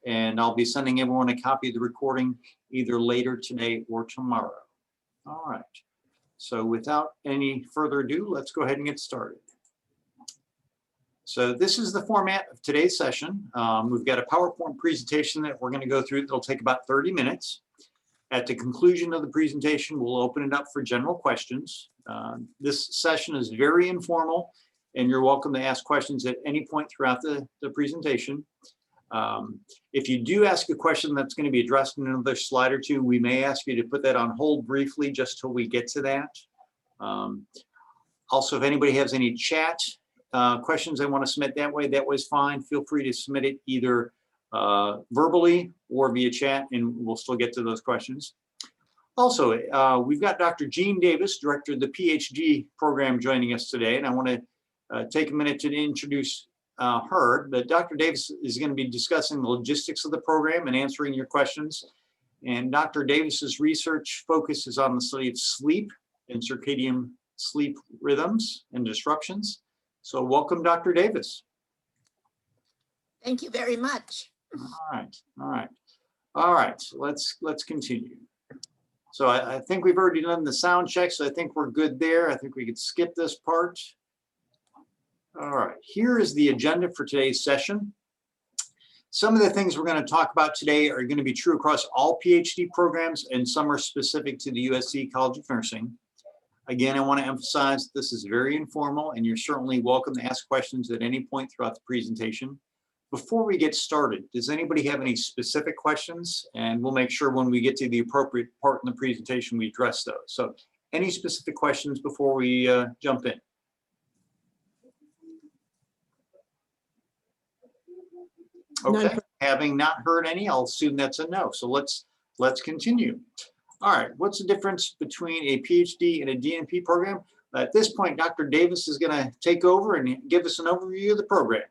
and I'll be sending everyone a copy of the recording either later today or tomorrow. All right. So without any further ado, let's go ahead and get started. So this is the format of today's session. We've got a PowerPoint presentation that we're going to go through. That'll take about 30 minutes. At the conclusion of the presentation, we'll open it up for general questions. This session is very informal, and you're welcome to ask questions at any point throughout the presentation. If you do ask a question that's going to be addressed in another slide or two, we may ask you to put that on hold briefly just till we get to that. Also, if anybody has any chat questions they want to submit that way is fine. Feel free to submit it either verbally or via chat, and we'll still get to those questions. Also, we've got Dr. Jean Davis, director of the PhD program, joining us today, and I want to take a minute to introduce her. But Dr. Davis is going to be discussing the logistics of the program and answering your questions. And Dr. Davis's research focuses on the study of sleep and circadian sleep rhythms and disruptions. So welcome, Dr. Davis. Thank you very much. All right. Let's continue. So I think we've already done the sound check, so I think we're good there. I think we could skip this part. All right. Here is the agenda for today's session. Some of the things we're going to talk about today are going to be true across all PhD programs, and some are specific to the USC College of Nursing. Again, I want to emphasize this is very informal, and you're certainly welcome to ask questions at any point throughout the presentation. Before we get started, does anybody have any specific questions? And we'll make sure when we get to the appropriate part in the presentation, we address those. So any specific questions before we jump in? Okay, having not heard any, I'll assume that's a no. So let's continue. All right, what's the difference between a PhD and a DNP program? At this point, Dr. Davis is going to take over and give us an overview of the program.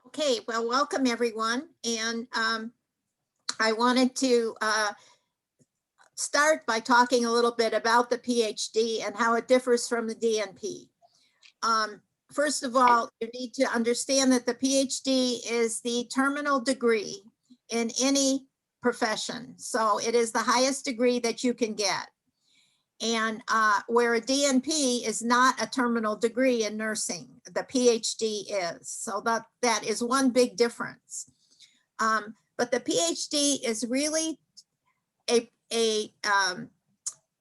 Okay, well, welcome everyone. And I wanted to start by talking a little bit about the PhD and how it differs from the DNP. First of all, you need to understand that the PhD is the terminal degree in any profession. So it is the highest degree that you can get. And where a DNP is not a terminal degree in nursing, the PhD is. So that is one big difference. But the PhD is really a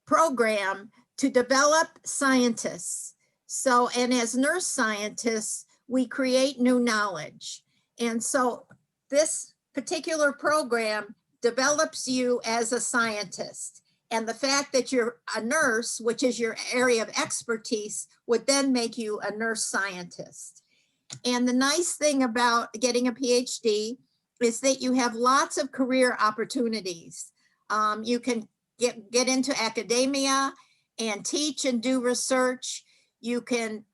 program to develop scientists. So, and as nurse scientists, we create new knowledge. And so this particular program develops you as a scientist. And the fact that you're a nurse, which is your area of expertise, would then make you a nurse scientist. And the nice thing about getting a PhD is that you have lots of career opportunities. You can get into academia and teach and do research. You can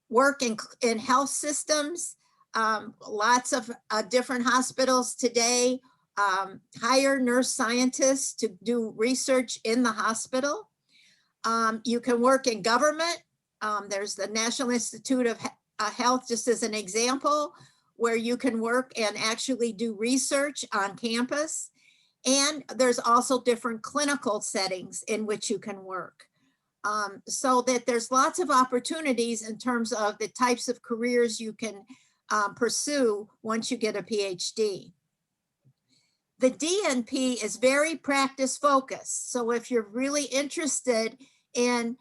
work in health systems. Lots of different hospitals today hire nurse scientists to do research in the hospital. You can work in government. There's the National Institute of Health, just as an example, where you can work and actually do research on campus. And there's also different clinical settings in which you can work. So that there's lots of opportunities in terms of the types of careers you can pursue once you get a PhD. The DNP is very practice focused. So if you're really interested in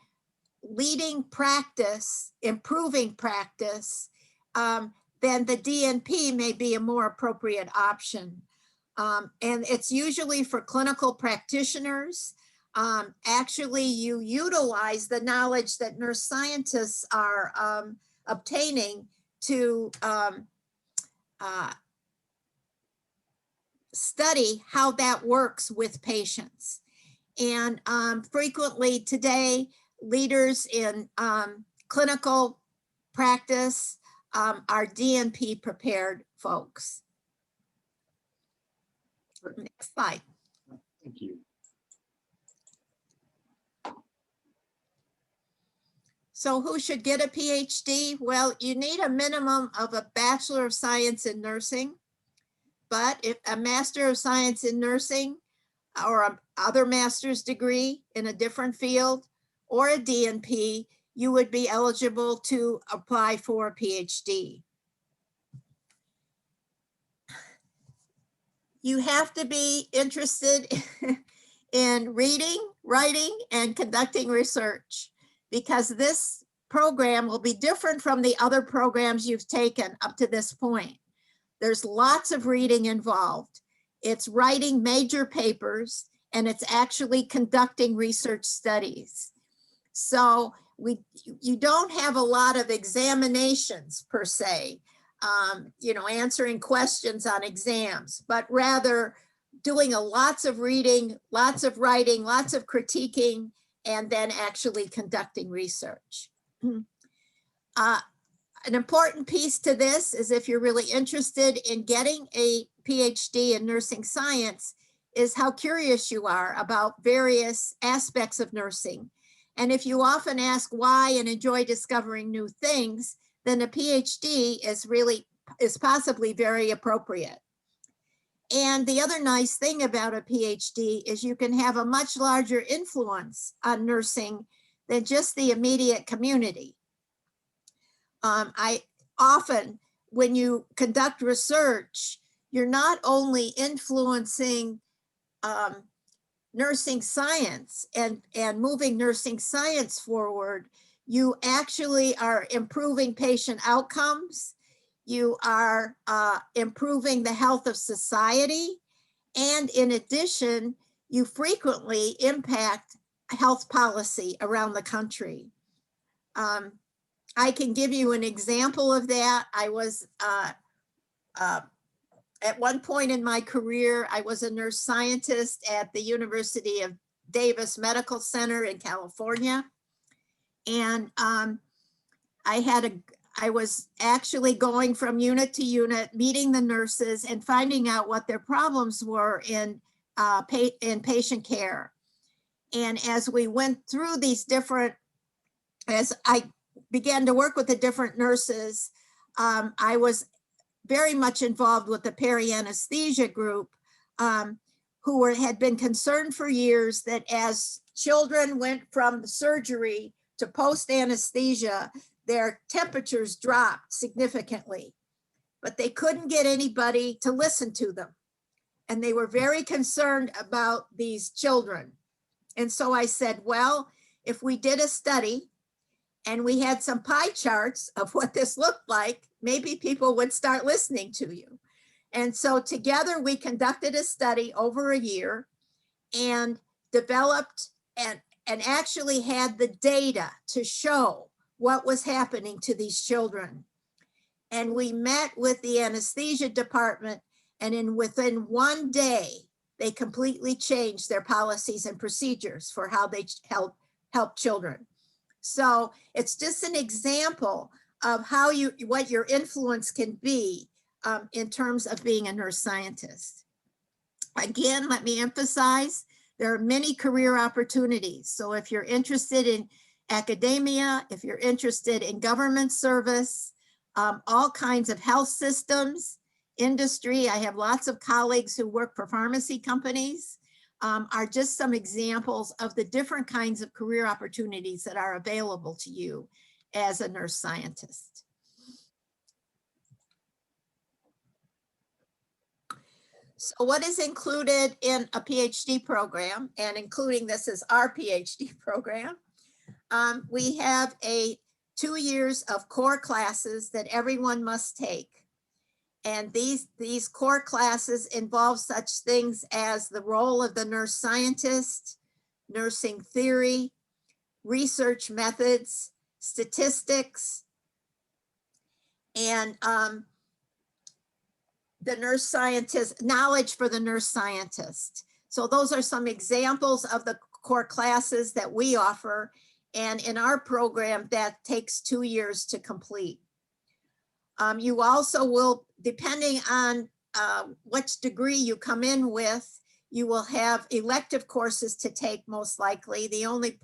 leading practice, improving practice, then the DNP may be a more appropriate option. And it's usually for clinical practitioners. Actually, you utilize the knowledge that nurse scientists are obtaining to study how that works with patients. And frequently today, leaders in clinical practice are DNP prepared folks. Next slide. Thank you. So who should get a PhD? Well, you need a minimum of a Bachelor of Science in Nursing, but if a Master of Science in Nursing or a other master's degree in a different field or a DNP, you would be eligible to apply for a PhD. You have to be interested in reading, writing, and conducting research, because this program will be different from the other programs you've taken up to this point. There's lots of reading involved. It's writing major papers, and it's actually conducting research studies. So you don't have a lot of examinations per se, answering questions on exams, but rather doing lots of reading, lots of writing, lots of critiquing, and then actually conducting research. An important piece to this is, if you're really interested in getting a PhD in nursing science, is how curious you are about various aspects of nursing. And if you often ask why and enjoy discovering new things, then a PhD is possibly very appropriate. And the other nice thing about a PhD is you can have a much larger influence on nursing than just the immediate community. I often, when you conduct research, you're not only influencing nursing science and moving nursing science forward, you actually are improving patient outcomes. You are improving the health of society. And in addition, you frequently impact health policy around the country. I can give you an example of that. I was, at one point in my career, I was a nurse scientist at the University of Davis Medical Center in California. And I was actually going from unit to unit, meeting the nurses and finding out what their problems were in patient care. And as we went through as I began to work with the different nurses, I was very much involved with the peri-anesthesia group, who had been concerned for years that as children went from surgery to post-anesthesia, their temperatures dropped significantly, but they couldn't get anybody to listen to them. And they were very concerned about these children. And so I said, well, if we did a study and we had some pie charts of what this looked like, maybe people would start listening to you. And so together we conducted a study over a year and developed and actually had the data to show what was happening to these children. And we met with the anesthesia department, and within one day, they completely changed their policies and procedures for how they help children. So it's just an example of what your influence can be in terms of being a nurse scientist. Again, let me emphasize, there are many career opportunities. So if you're interested in academia, if you're interested in government service, all kinds of health systems, industry, I have lots of colleagues who work for pharmacy companies, are just some examples of the different kinds of career opportunities that are available to you as a nurse scientist. So what is included in a PhD program, and including this is our PhD program? We have 2 years of core classes that everyone must take. And these core classes involve such things as the role of the nurse scientist, nursing theory, research methods, statistics, and the nurse scientist, knowledge for the nurse scientist. So those are some examples of the core classes that we offer. And in our program, that takes 2 years to complete. You also will, depending on which degree you come in with, you will have elective courses to take most likely. The only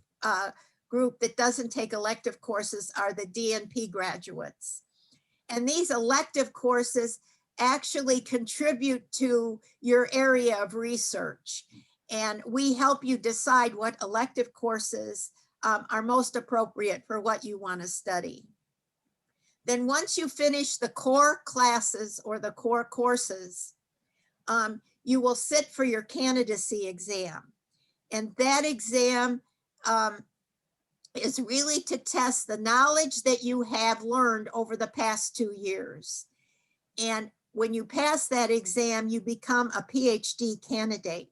group that doesn't take elective courses are the DNP graduates. And these elective courses actually contribute to your area of research. And we help you decide what elective courses are most appropriate for what you want to study. Then once you finish the core classes or the core courses, you will sit for your candidacy exam. And that exam is really to test the knowledge that you have learned over the past 2 years. And when you pass that exam, you become a PhD candidate.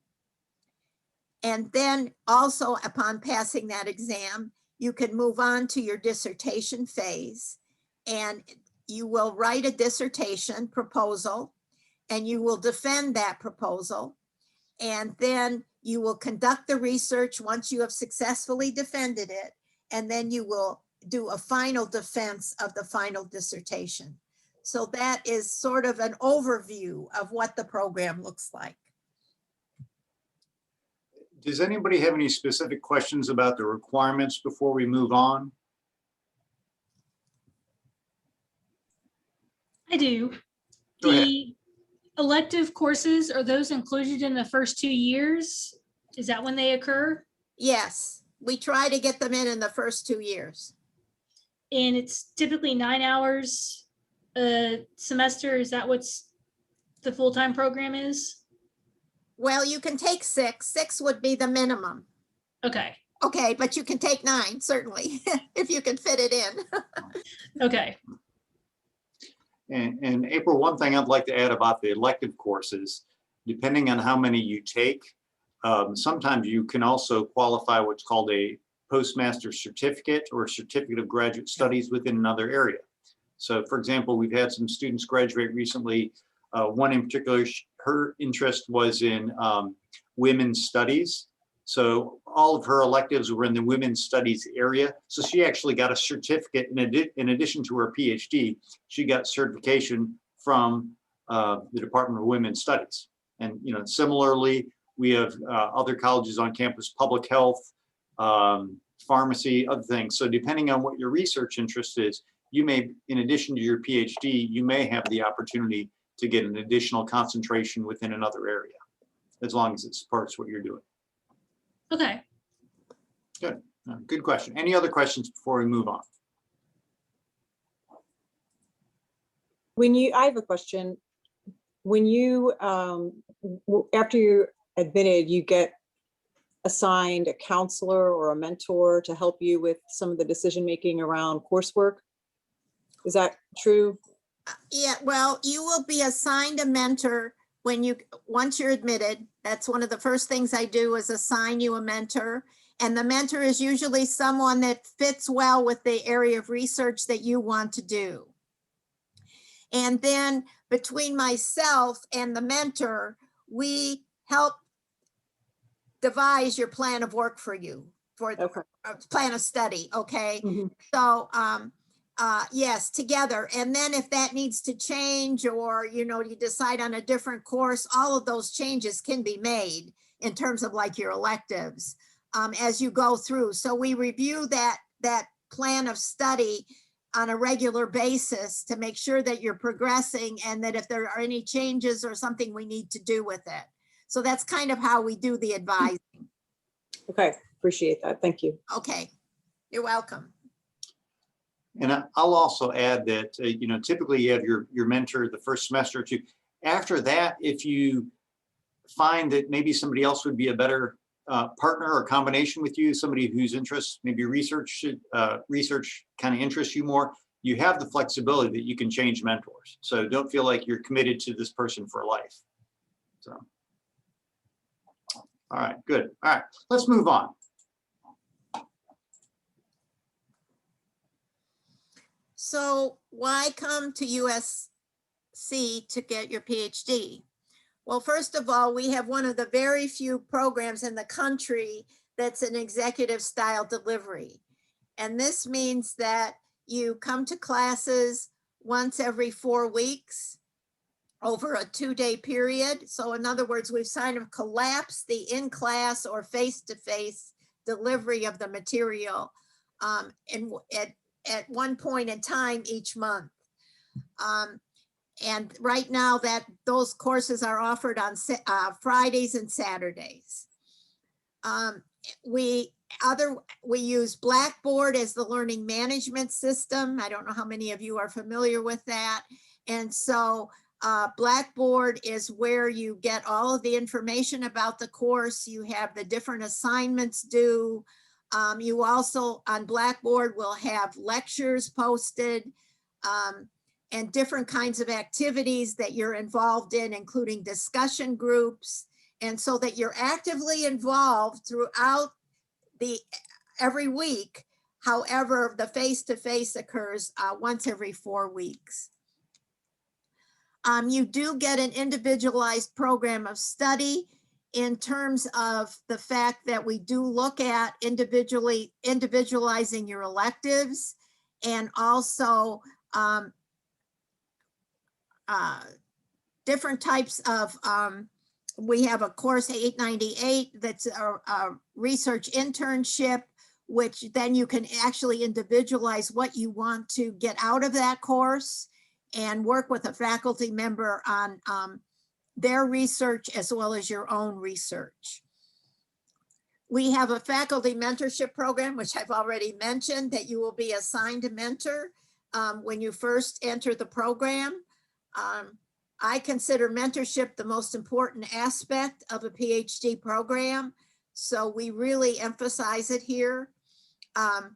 And then also upon passing that exam, you can move on to your dissertation phase, and you will write a dissertation proposal, and you will defend that proposal. And then you will conduct the research once you have successfully defended it, and then you will do a final defense of the final dissertation. So that is sort of an overview of what the program looks like. Does anybody have any specific questions about the requirements before we move on? I do. Go ahead. The elective courses, are those included in the first 2 years? Is that when they occur? Yes, we try to get them in the first 2 years. And it's typically 9 hours a semester. Is that what's the full-time program is? Well, you can take 6. 6 would be the minimum. Okay. Okay, but you can take 9, certainly, if you can fit it in. Okay. And April, one thing I'd like to add about the elective courses, depending on how many you take, sometimes you can also qualify what's called a postmaster certificate or certificate of graduate studies within another area. So for example, we've had some students graduate recently. One in particular, her interest was in women's studies. So all of her electives were in the women's studies area. So she actually got a certificate in addition to her PhD. She got certification from the Department of Women's Studies. And similarly, we have other colleges on campus, public health, pharmacy, other things. So depending on what your research interest is, you may, in addition to your PhD, you may have the opportunity to get an additional concentration within another area, as long as it supports what you're doing. Okay. Good. Good question. Any other questions before we move on? I have a question. When you, after you're admitted, you get assigned a counselor or a mentor to help you with some of the decision-making around coursework. Is that true? Yeah, well, you will be assigned a mentor once you're admitted. That's one of the first things I do, is assign you a mentor. And the mentor is usually someone that fits well with the area of research that you want to do. And then between myself and the mentor, we help devise your plan of work for you, for the plan of study, okay? Mm-hmm. So yes, together. And then if that needs to change, or you decide on a different course, all of those changes can be made in terms of like your electives as you go through. So we review that plan of study on a regular basis to make sure that you're progressing, and that if there are any changes or something we need to do with it. So that's kind of how we do the advising. Okay, appreciate that. Thank you. Okay, you're welcome. And I'll also add that, typically you have your mentor the first semester or two. After that, if you find that maybe somebody else would be a better partner or combination with you, somebody whose interests, maybe research kind of interests you more, you have the flexibility that you can change mentors. So don't feel like you're committed to this person for life. So, all right, good. All right, let's move on. So why come to USC to get your PhD? Well, first of all, we have one of the very few programs in the country that's an executive style delivery. And this means that you come to classes once every 4 weeks over a 2-day period. So in other words, we've kind of collapsed the in-class or face-to-face delivery of the material and at one point in time each month. And right now that those courses are offered on Fridays and Saturdays. We use Blackboard as the learning management system. I don't know how many of you are familiar with that. And so Blackboard is where you get all of the information about the course. You have the different assignments due. You also on Blackboard will have lectures posted and different kinds of activities that you're involved in, including discussion groups. And so that you're actively involved throughout every week. However, the face-to-face occurs once every 4 weeks. You do get an individualized program of study in terms of the fact that we do look at individualizing your electives, and also different types of, we have a course 898 that's a research internship, which then you can actually individualize what you want to get out of that course and work with a faculty member on their research as well as your own research. We have a faculty mentorship program, which I've already mentioned, that you will be assigned a mentor when you first enter the program. I consider mentorship the most important aspect of a PhD program, so we really emphasize it here. And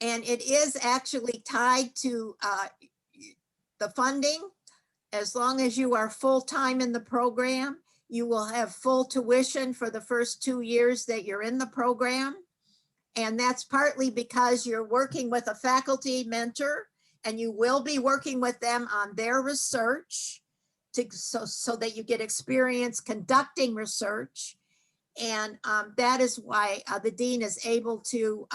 it is actually tied to the funding. As long as you are full-time in the program, you will have full tuition for the first 2 years that you're in the program. And that's partly because you're working with a faculty mentor, and you will be working with them on their research so that you get experience conducting research. And that is why the dean is able to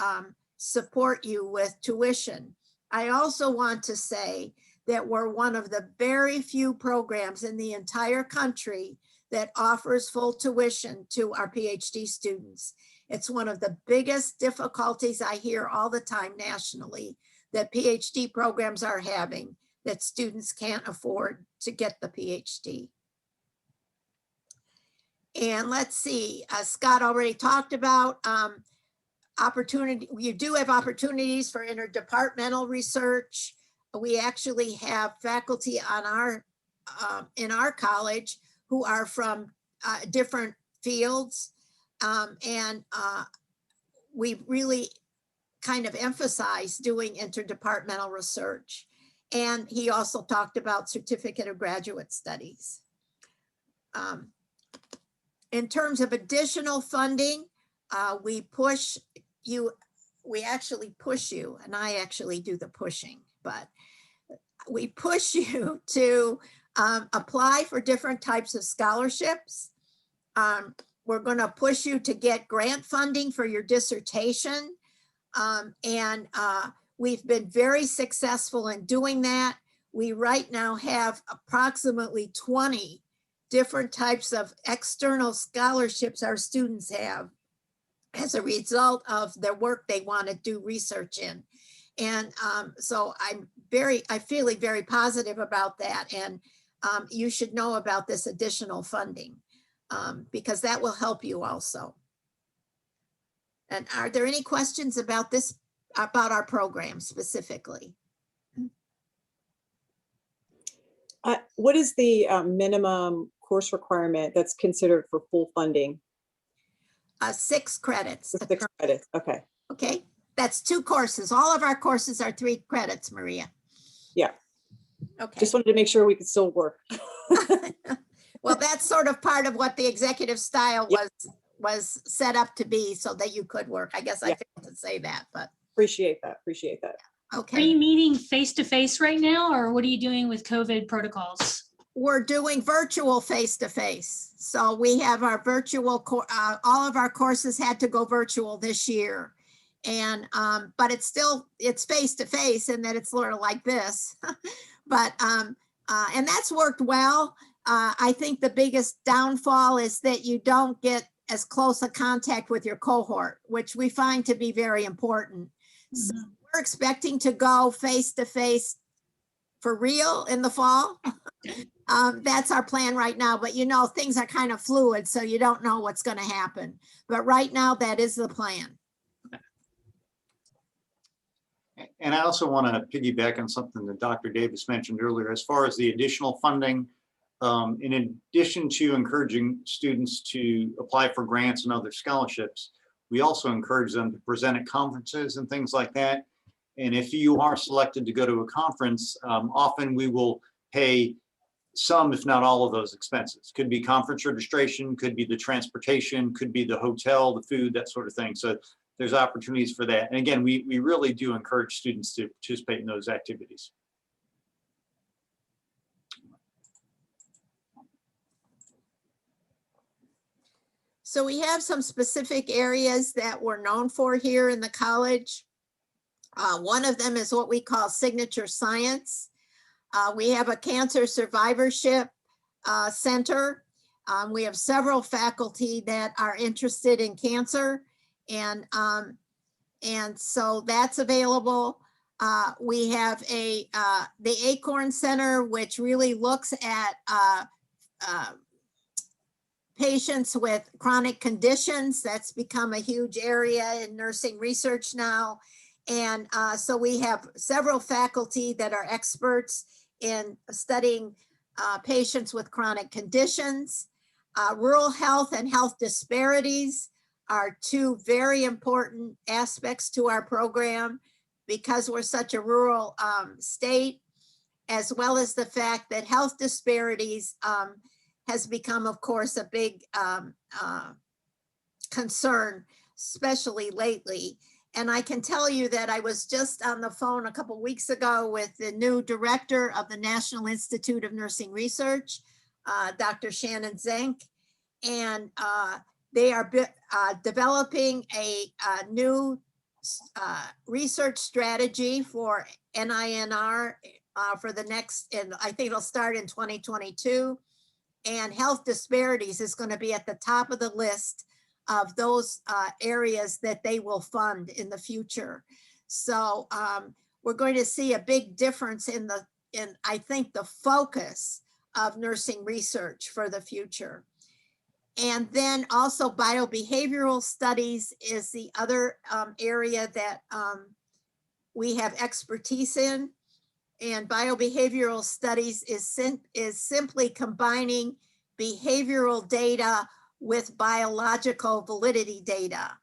support you with tuition. I also want to say that we're one of the very few programs in the entire country that offers full tuition to our PhD students. It's one of the biggest difficulties I hear all the time nationally that PhD programs are having, that students can't afford to get the PhD. And let's see, Scott already talked about opportunity. You do have opportunities for interdepartmental research. We actually have faculty on our in our college who are from different fields, and we really kind of emphasize doing interdepartmental research. And he also talked about certificate of graduate studies. In terms of additional funding, we actually push you, and I actually do the pushing, but we push you to apply for different types of scholarships. We're going to push you to get grant funding for your dissertation. And we've been very successful in doing that. We right now have approximately 20 different types of external scholarships our students have as a result of their work they want to do research in. And so I'm feeling very positive about that. And you should know about this additional funding because that will help you also. And are there any questions about this, about our program specifically? What is the minimum course requirement that's considered for full funding? 6 credits. 6 credits, okay. Okay, that's 2 courses. All of our courses are 3 credits, Maria. Yeah. Okay. Just wanted to make sure we could still work. Well, that's sort of part of what the executive style was set up to be, so that you could work. I guess I failed to say that, but. Appreciate that, appreciate that. Okay. Are you meeting face-to-face right now, or what are you doing with COVID protocols? We're doing virtual face-to-face. So we have our virtual, all of our courses had to go virtual this year. And, but it's face-to-face in that it's sort of like this. But, and that's worked well. I think the biggest downfall is that you don't get as close a contact with your cohort, which we find to be very important. So Mhm. we're expecting to go face to face for real in the fall. That's our plan right now, but you know, things are kind of fluid, so you don't know what's going to happen. But right now, that is the plan. And I also want to piggyback on something that Dr. Davis mentioned earlier, as far as the additional funding. In addition to encouraging students to apply for grants and other scholarships, we also encourage them to present at conferences and things like that. And if you are selected to go to a conference, often we will pay some, if not all of those expenses. Could be conference registration, could be the transportation, could be the hotel, the food, that sort of thing. So there's opportunities for that. And again, we really do encourage students to participate in those activities. So we have some specific areas that we're known for here in the college. One of them is what we call signature science. We have a cancer survivorship center. We have several faculty that are interested in cancer, and so that's available. We have the Acorn Center, which really looks at patients with chronic conditions. That's become a huge area in nursing research now. And so we have several faculty that are experts in studying patients with chronic conditions. Rural health and health disparities are two very important aspects to our program because we're such a rural state, as well as the fact that health disparities has become, of course, a big concern, especially lately. And I can tell you that I was just on the phone a couple weeks ago with the new director of the National Institute of Nursing Research, Dr. Shannon Zenk, and they are developing a new research strategy for NINR for the next, and I think it'll start in 2022. And health disparities is going to be at the top of the list of those areas that they will fund in the future. So we're going to see a big difference in I think the focus of nursing research for the future. And then also biobehavioral studies is the other area that we have expertise in. And biobehavioral studies is simply combining behavioral data with biological validity data.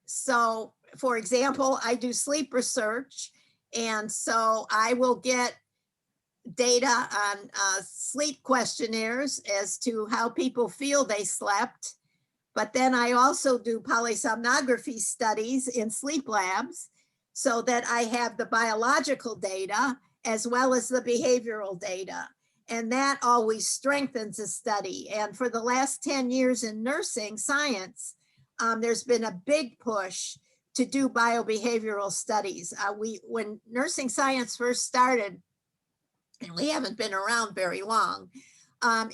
So for example, I do sleep research, and so I will get data on sleep questionnaires as to how people feel they slept. But then I also do polysomnography studies in sleep labs, so that I have the biological data as well as the behavioral data. And that always strengthens a study. And for the last 10 years in nursing science, there's been a big push to do biobehavioral studies. When nursing science first started, and we haven't been around very long,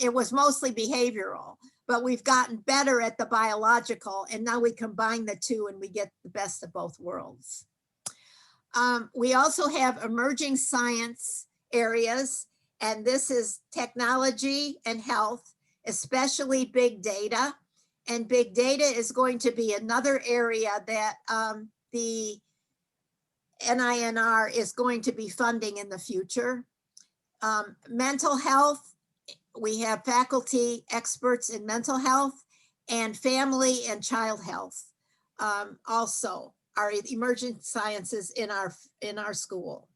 it was mostly behavioral, but we've gotten better at the biological, and now we combine the two and we get the best of both worlds. We also have emerging science areas, and this is technology and health, especially big data. And big data is going to be another area that the NINR is going to be funding in the future. Mental health, we have faculty experts in mental health, and family and child health also are emerging sciences in our school.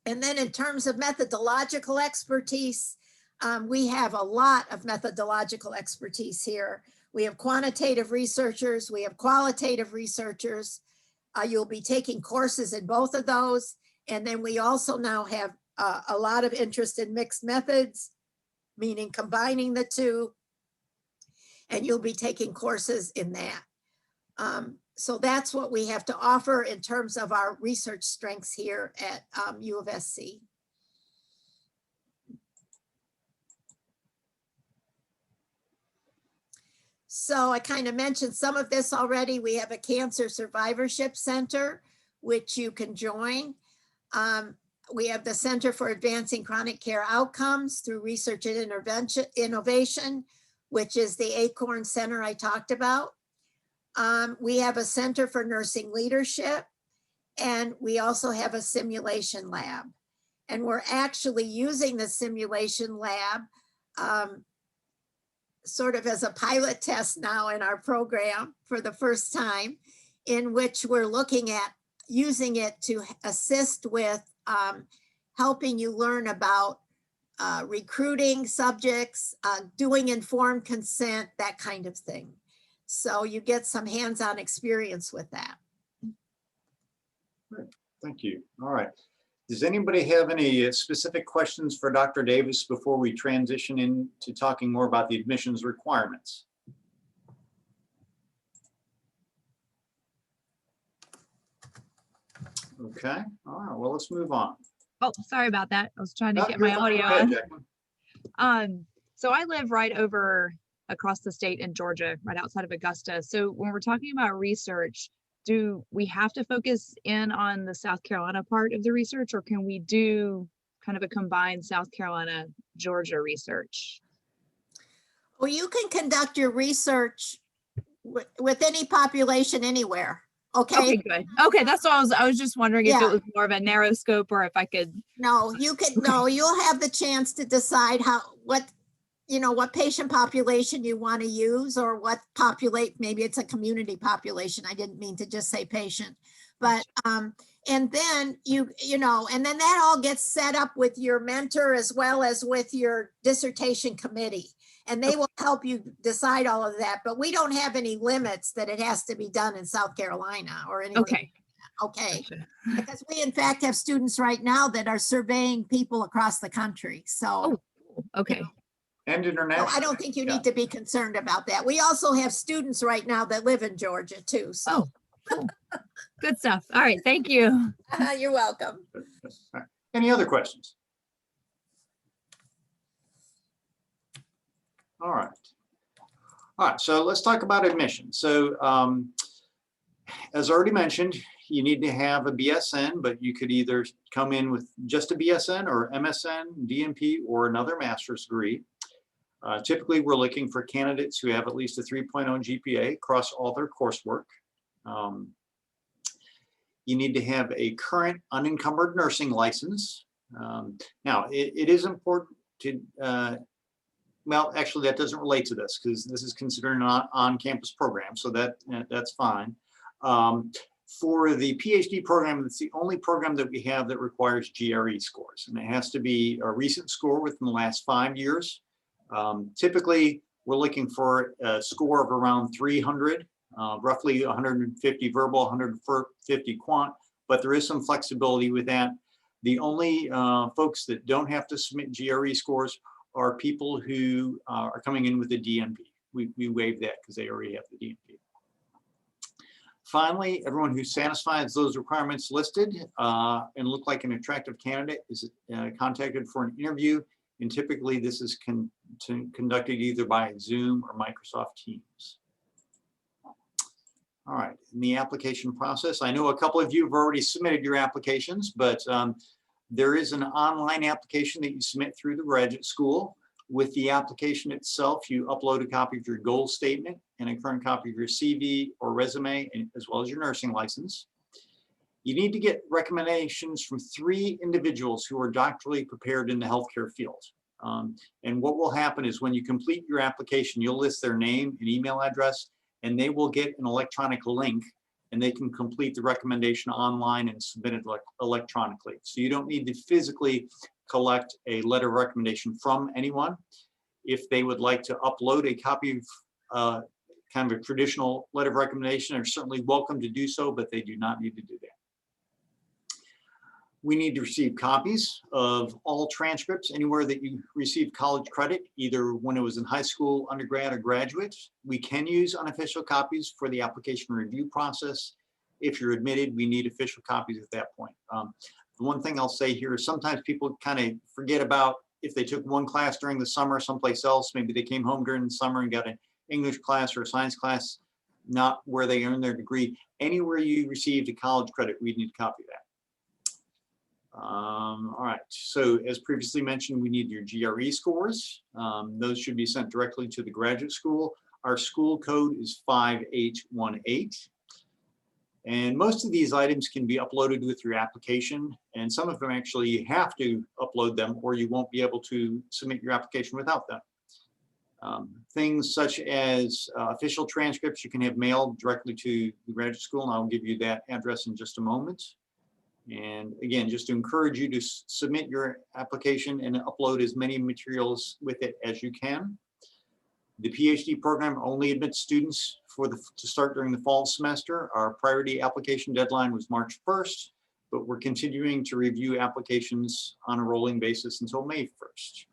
And then in terms of methodological expertise, we have a lot of methodological expertise here. We have quantitative researchers, we have qualitative researchers. You'll be taking courses in both of those. And then we also now have a lot of interest in mixed methods, meaning combining the two. And you'll be taking courses in that. So that's what we have to offer in terms of our research strengths here at U of SC. So I kind of mentioned some of this already. We have a cancer survivorship center, which you can join. We have the Center for Advancing Chronic Care Outcomes through Research and Innovation, which is the Acorn Center I talked about. We have a Center for Nursing Leadership, and we also have a simulation lab. And we're actually using the simulation lab sort of as a pilot test now in our program for the first time, in which we're looking at using it to assist with helping you learn about recruiting subjects, doing informed consent, that kind of thing. So you get some hands-on experience with that. Thank you. All right. Does anybody have any specific questions for Dr. Davis before we transition into talking more about the admissions requirements? Okay. All right. Well, let's move on. Oh, sorry about that. I was trying to No, get you're my fine. audio Go ahead, on. Jacqueline. So I live right over across the state in Georgia, right outside of Augusta. So when we're talking about research, do we have to focus in on the South Carolina part of the research, or can we do kind of a combined South Carolina, Georgia research? Well, you can conduct your research with any population anywhere. Okay, Okay. good. Okay, that's what I was just wondering if Yeah. it was more of a narrow scope or if I could. No, you can, no, you'll have the chance to decide what patient population you want to use, or what maybe it's a community population. I didn't mean to just say patient, but, and then and then that all gets set up with your mentor as well as with your dissertation committee. And they will help you decide all of that, but we don't have any limits that it has to be done in South Carolina or anything. Okay. Okay. Gotcha. Because we in fact have students right now that are surveying people across the country. So Oh, cool. Okay. And so international. I don't think you Yeah. need to be concerned about that. We also have students right now that live in Georgia too. So Oh, cool. Good stuff. All right. Thank you. you're welcome. All right. Any other questions? All right. All right, so let's talk about admission. So as already mentioned, you need to have a BSN, but you could either come in with just a BSN or MSN, DNP, or another master's degree. Typically, we're looking for candidates who have at least a 3.0 GPA across all their coursework. You need to have a current unencumbered nursing license. Now, it is important to, well, actually, that doesn't relate to this because this is considered an on-campus program, so that's fine. For the PhD program, it's the only program that we have that requires GRE scores, and it has to be a recent score within the last 5 years. Typically, we're looking for a score of around 300, roughly 150 verbal, 150 quant, but there is some flexibility with that. The only folks that don't have to submit GRE scores are people who are coming in with a DNP. We waive that because they already have the DNP. Finally, everyone who satisfies those requirements listed and look like an attractive candidate is contacted for an interview. And typically this is conducted either by Zoom or Microsoft Teams. All right, in the application process, I know a couple of you have already submitted your applications, but there is an online application that you submit through the graduate school. With the application itself, you upload a copy of your goal statement and a current copy of your CV or resume, as well as your nursing license. You need to get recommendations from 3 individuals who are doctorally prepared in the healthcare field. And what will happen is when you complete your application, you'll list their name and email address, and they will get an electronic link, and they can complete the recommendation online and submit it electronically. So you don't need to physically collect a letter of recommendation from anyone. If they would like to upload a copy of kind of a traditional letter of recommendation, they're certainly welcome to do so, but they do not need to do that. We need to receive copies of all transcripts anywhere that you receive college credit, either when it was in high school, undergrad, or graduate. We can use unofficial copies for the application review process. If you're admitted, we need official copies at that point. The one thing I'll say here is sometimes people kind of forget about if they took one class during the summer someplace else, maybe they came home during the summer and got an English class or a science class, not where they earn their degree. Anywhere you received a college credit, we need a copy of that. All right, so as previously mentioned, we need your GRE scores. Those should be sent directly to the graduate school. Our school code is 5818. And most of these items can be uploaded with your application, and some of them actually you have to upload them or you won't be able to submit your application without them. Things such as official transcripts you can have mailed directly to the graduate school, and I'll give you that address in just a moment. And again, just to encourage you to submit your application and upload as many materials with it as you can. The PhD program only admits students to start during the fall semester. Our priority application deadline was March 1st, but we're continuing to review applications on a rolling basis until May 1st.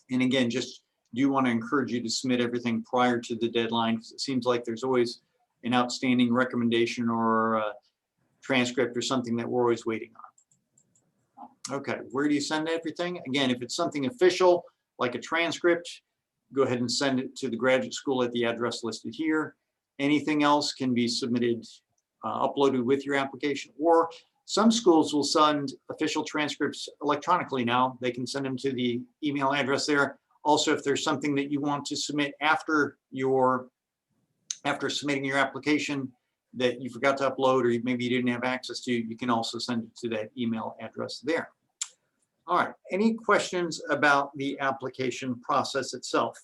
And again, just do want to encourage you to submit everything prior to the deadline, because it seems like there's always an outstanding recommendation or a transcript or something that we're always waiting on. Okay, where do you send everything? Again, if it's something official, like a transcript, go ahead and send it to the graduate school at the address listed here. Anything else can be submitted, uploaded with your application, or some schools will send official transcripts electronically now. They can send them to the email address there. Also, if there's something that you want to submit after submitting your application that you forgot to upload, or maybe you didn't have access to, you can also send it to that email address there. All right, any questions about the application process itself?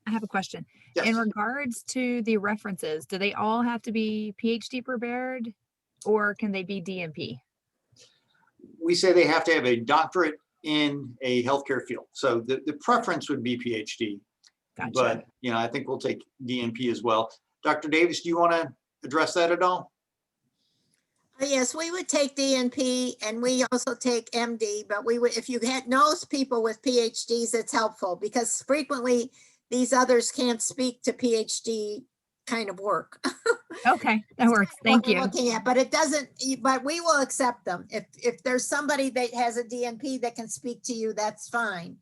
I have a question. Yes. In regards to the references, do they all have to be PhD prepared or can they be DNP? We say they have to have a doctorate in a healthcare field. So the preference would be PhD. Gotcha. But I think we'll take DNP as well. Dr. Davis, do you want to address that at all? Yes, we would take DNP and we also take MD, but we would, if you knows people with PhDs, it's helpful because frequently these others can't speak to PhD kind of work. Okay, that works. Thank What we're you. looking at, but it doesn't, but we will accept them. If there's somebody that has a DNP that can speak to you, that's fine.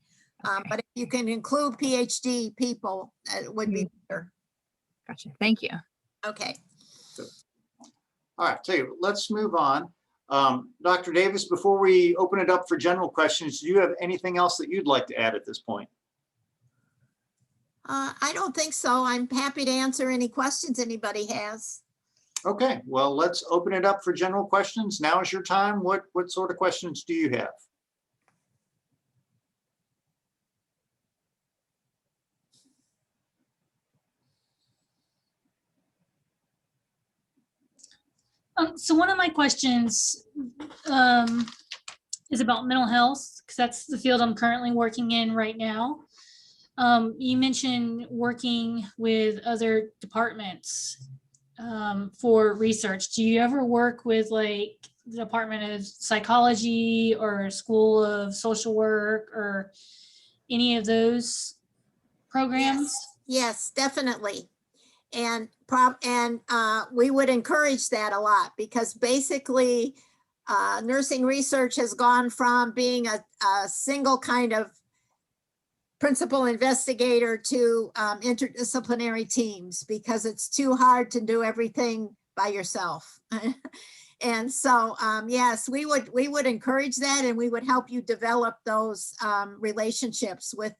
Okay. But if you can include PhD people, it would be better. Gotcha. Thank you. Okay. All right, tell you, let's move on. Dr. Davis, before we open it up for general questions, do you have anything else that you'd like to add at this point? I don't think so. I'm happy to answer any questions anybody has. Okay, well, let's open it up for general questions. Now is your time. What sort of questions do you have? So one of my questions is about mental health, because that's the field I'm currently working in right now. You mentioned working with other departments for research. Do you ever work with like the Department of Psychology or School of Social Work or any of those programs? Yes, definitely. And we would encourage that a lot because basically nursing research has gone from being a single kind of principal investigator to interdisciplinary teams because it's too hard to do everything by yourself. And so, yes, we would encourage that, and we would help you develop those relationships with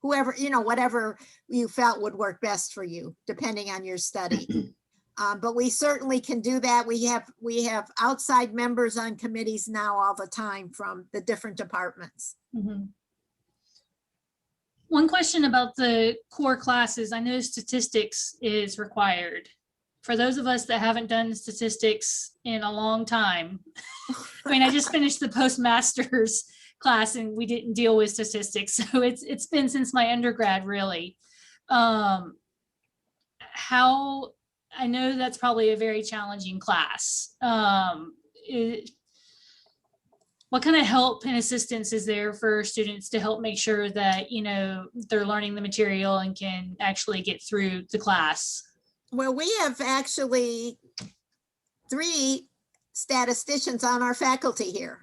whoever, whatever you felt would work best for you, depending on your study. But we certainly can do that. We have outside members on committees now all the time from the different departments. Mm-hmm. One question about the core classes. I know statistics is required. For those of us that haven't done statistics in a long time, I mean, I just finished the postmaster's class and we didn't deal with statistics. So it's been since my undergrad, really. I know that's probably a very challenging class. What kind of help and assistance is there for students to help make sure that, they're learning the material and can actually get through the class? Well, we have actually 3 statisticians on our faculty here,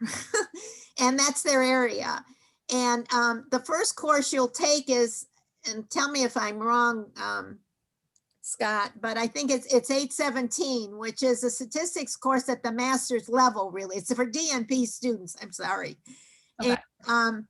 and that's their area. And the first course you'll take is, and tell me if I'm wrong, Scott, but I think it's 817, which is a statistics course at the master's level, really. It's for DNP students, I'm sorry. Okay. And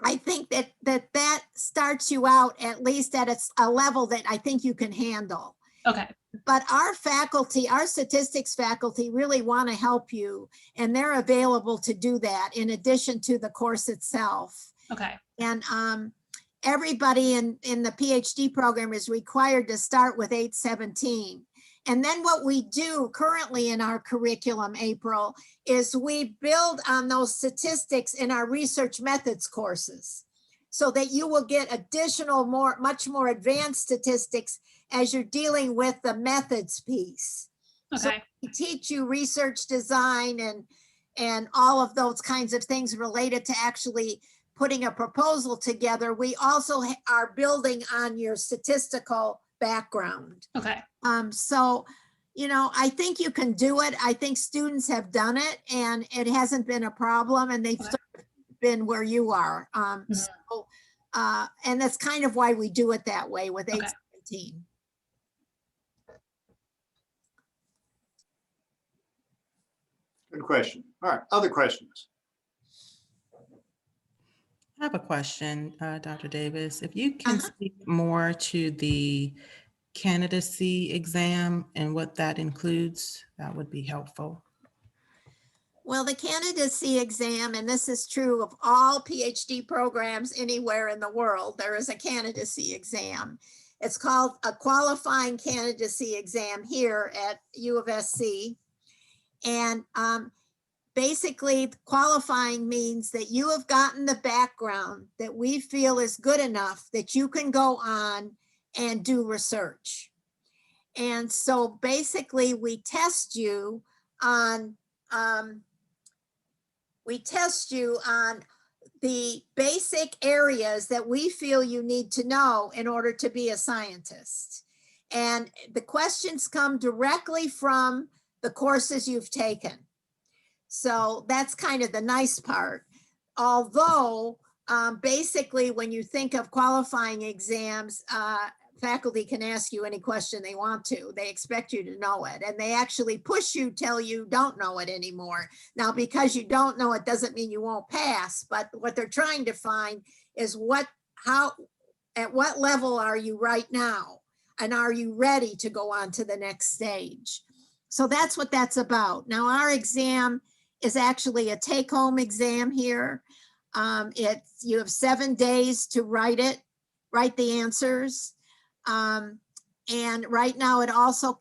I think that starts you out at least at a level that I think you can handle. Okay. But our faculty, our statistics faculty really want to help you, and they're available to do that in addition to the course itself. Okay. And everybody in the PhD program is required to start with 817. And then what we do currently in our curriculum, April, is we build on those statistics in our research methods courses so that you will get additional, much more advanced statistics as you're dealing with the methods piece. So Okay. we teach you research design and all of those kinds of things related to actually putting a proposal together. We also are building on your statistical background. Okay. So, you know, I think you can do it. I think students have done it and it hasn't been a problem, and they've Okay. sort of been where you are. So, and that's kind of why we do it that way with Okay. 817. Good question. All right, other questions? I have a question, Dr. Davis. If you can Uh-huh. speak more to the candidacy exam and what that includes, that would be helpful. Well, the candidacy exam, and this is true of all PhD programs anywhere in the world, there is a candidacy exam. It's called a qualifying candidacy exam here at U of SC. And basically, qualifying means that you have gotten the background that we feel is good enough that you can go on and do research. And so basically, we test you on the basic areas that we feel you need to know in order to be a scientist. And the questions come directly from the courses you've taken. So that's kind of the nice part. Although basically when you think of qualifying exams, faculty can ask you any question they want to. They expect you to know it, and they actually push you till you don't know it anymore. Now, because you don't know it doesn't mean you won't pass, but what they're trying to find is at what level are you right now? And are you ready to go on to the next stage? So that's what that's about. Now, our exam is actually a take-home exam here. You have 7 days to write the answers. And right now it also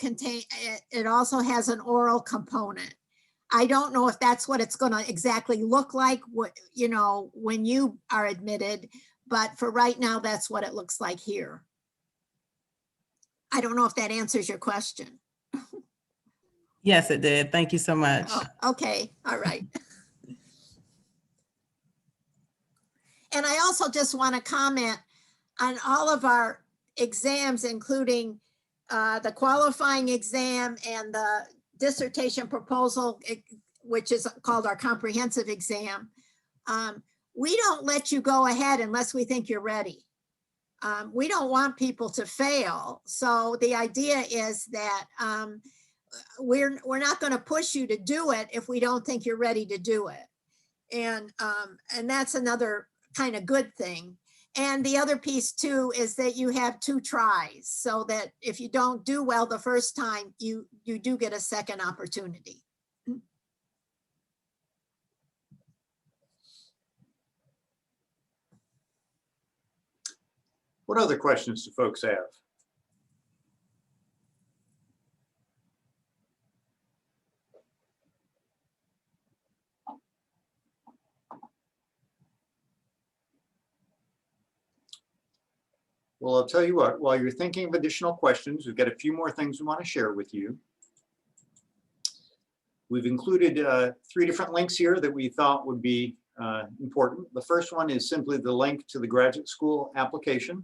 has an oral component. I don't know if that's what it's going to exactly look like, when you are admitted, but for right now, that's what it looks like here. I don't know if that answers your question. Yes, it did. Thank you so much. Oh, okay, all right. And I also just want to comment on all of our exams, including the qualifying exam and the dissertation proposal, which is called our comprehensive exam. We don't let you go ahead unless we think you're ready. We don't want people to fail. So the idea is that we're not going to push you to do it if we don't think you're ready to do it. And that's another kind of good thing. And the other piece too is that you have 2 tries, so that if you don't do well the first time, you do get a second opportunity. What other questions do folks have? Well, I'll tell you what, while you're thinking of additional questions, we've got a few more things we want to share with you. We've included 3 different links here that we thought would be important. The first one is simply the link to the graduate school application.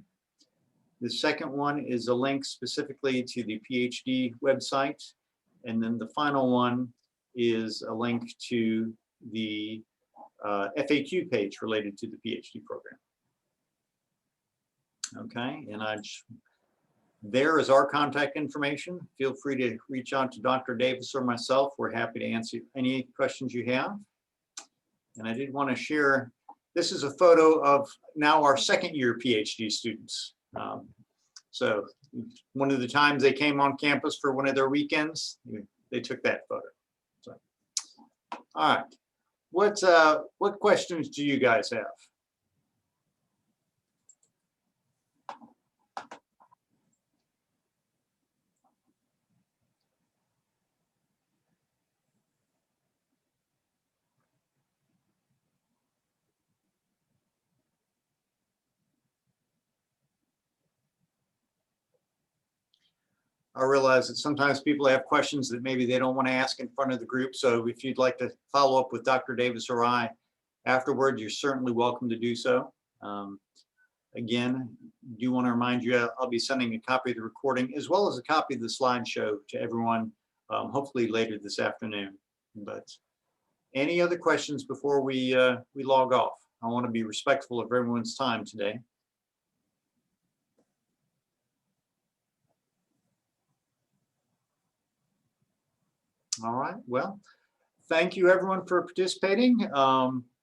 The second one is a link specifically to the PhD website. And then the final one is a link to the FAQ page related to the PhD program. Okay, and there is our contact information. Feel free to reach out to Dr. Davis or myself. We're happy to answer any questions you have. And I did want to share, this is a photo of now our second year PhD students. So one of the times they came on campus for one of their weekends, they took that photo. So, all right, what questions do you guys have? I realize that sometimes people have questions that maybe they don't want to ask in front of the group. So if you'd like to follow up with Dr. Davis or I afterward, you're certainly welcome to do so. Again, do want to remind you, I'll be sending a copy of the recording as well as a copy of the slideshow to everyone, hopefully later this afternoon. But any other questions before we log off? I want to be respectful of everyone's time today. All right, well, thank you everyone for participating.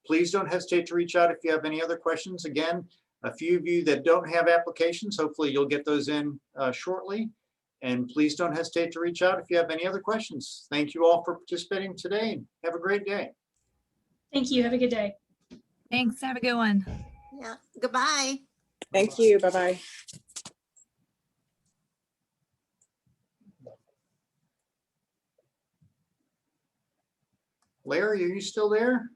Please don't hesitate to reach out if you have any other questions. Again, a few of you that don't have applications, hopefully you'll get those in shortly. And please don't hesitate to reach out if you have any other questions. Thank you all for participating today. Have a great day. Thank you. Have a good day. Thanks. Have a good one. Yeah, goodbye. Thank you. Bye-bye. Larry, are you still there?